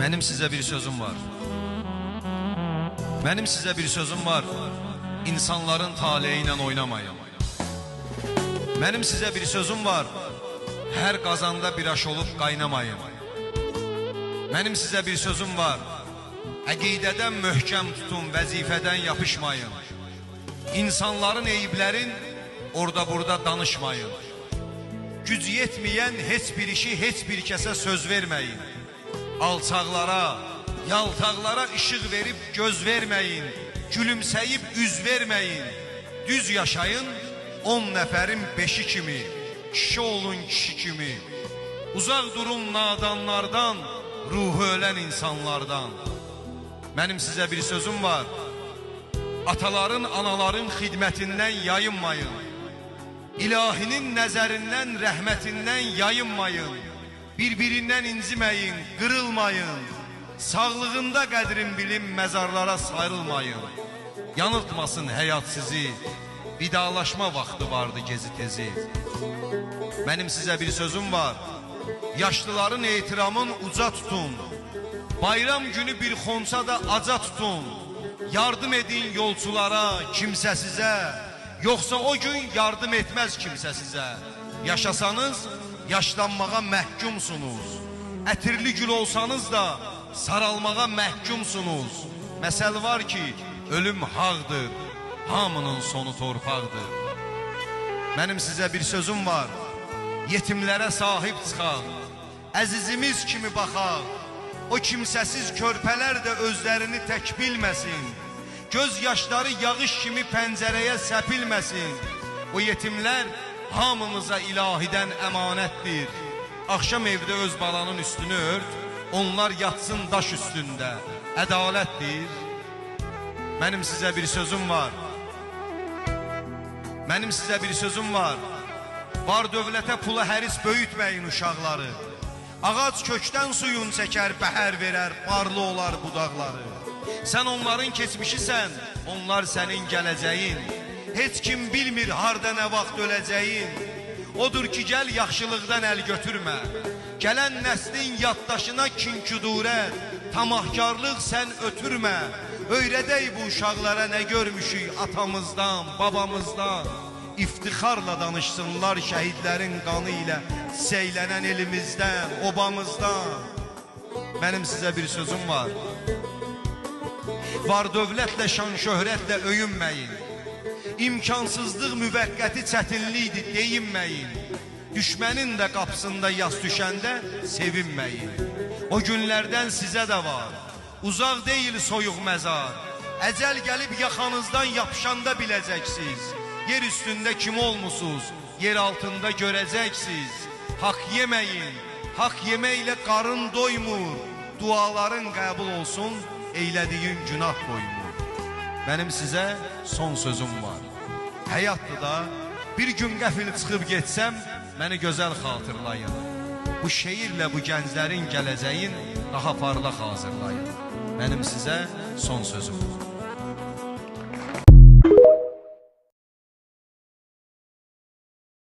Mənim sizə bir sözüm var. Mənim sizə bir sözüm var. İnsanların taleyi ilə oynamayın. Mənim sizə bir sözüm var. Hər qazanda bir aş olub qaynamayın. Mənim sizə bir sözüm var. Əqidədən möhkəm tutun, vəzifədən yapışmayın. İnsanların eyiblərin orada burada danışmayın. Güc yetməyən heç bir işi heç bir kəsə söz verməyin. Alçaqlara, yaltaqlara işıq verib göz verməyin. Gülümsəyib üz verməyin. Düz yaşayın 10 nəfərin 5-i kimi. Kişi olun kişi kimi. Uzaq durun nadanlardan, ruhu ölən insanlardan. Mənim sizə bir sözüm var. Ataların, anaların xidmətindən yayınmayın. İlahinin nəzərindən, rəhmətindən yayınmayın. Bir-birindən inciməyin, qırılmayın. Sağlığında qədrin bilin, məzarlara sarılmayın. Yanıltmasın həyat sizi, vidalaşma vaxtı vardı gezi tezi. Mənim sizə bir sözüm var. Yaşlıların ehtiramın uca tutun. Bayram günü bir xonça da aca tutun. Yardım edin yolçulara, kimsə sizə. Yoxsa o gün yardım etməz kimsə sizə. Yaşasanız, yaşlanmağa məhkumsunuz. Ətirli gül olsanız da, saralmağa məhkumsunuz. Məsəl var ki, ölüm haqdır, hamının sonu torpaqdır. Mənim sizə bir sözüm var. Yetimlərə sahib çıxaq, əzizimiz kimi baxaq. O kimsəsiz körpələr də özlərini tək bilməsin. Göz yaşları yağış kimi pəncərəyə səpilməsin. O yetimlər hamımıza ilahidən əmanətdir. Axşam evdə öz balanın üstünü ört, onlar yatsın daş üstündə. Ədalətdir. Mənim sizə bir sözüm var. Mənim sizə bir sözüm var. Var dövlətə pula həris böyütməyin uşaqları. Ağac kökdən suyun çəkər, bəhər verər, barlı olar budaqları. Sən onların keçmişisən, onlar sənin gələcəyin. Heç kim bilmir harda nə vaxt öləcəyin. Odur ki, gəl yaxşılıqdan əl götürmə. Gələn nəslin yaddaşına kinküdurət, tamahkarlıq sən ötürmə. Öyrədək bu uşaqlara nə görmüşük atamızdan, babamızdan. İftixarla danışsınlar şəhidlərin qanı ilə seylənən elimizdən, obamızdan. Mənim sizə bir sözüm var. Var dövlətlə, şan şöhrətlə öyünməyin. İmkansızlıq müvəqqəti çətinlikdir, deyinməyin. Düşmənin də qapısında yas düşəndə sevinməyin. O günlərdən sizə də var. Uzaq deyil soyuq məzar. Əcəl gəlib yaxanızdan yapışanda biləcəksiniz. Yer üstündə kim olmusunuz, yer altında görəcəksiniz. Haqq yeməyin, haqq yeməklə qarın doymur. Duaların qəbul olsun, eylədiyin günah qoymur. Mənim sizə son sözüm var. Həyatdır da, bir gün qəfil çıxıb getsəm, məni gözəl xatırlayın. Bu şeirlə bu gənclərin gələcəyin daha parlaq hazırlayın. Mənim sizə son sözüm var.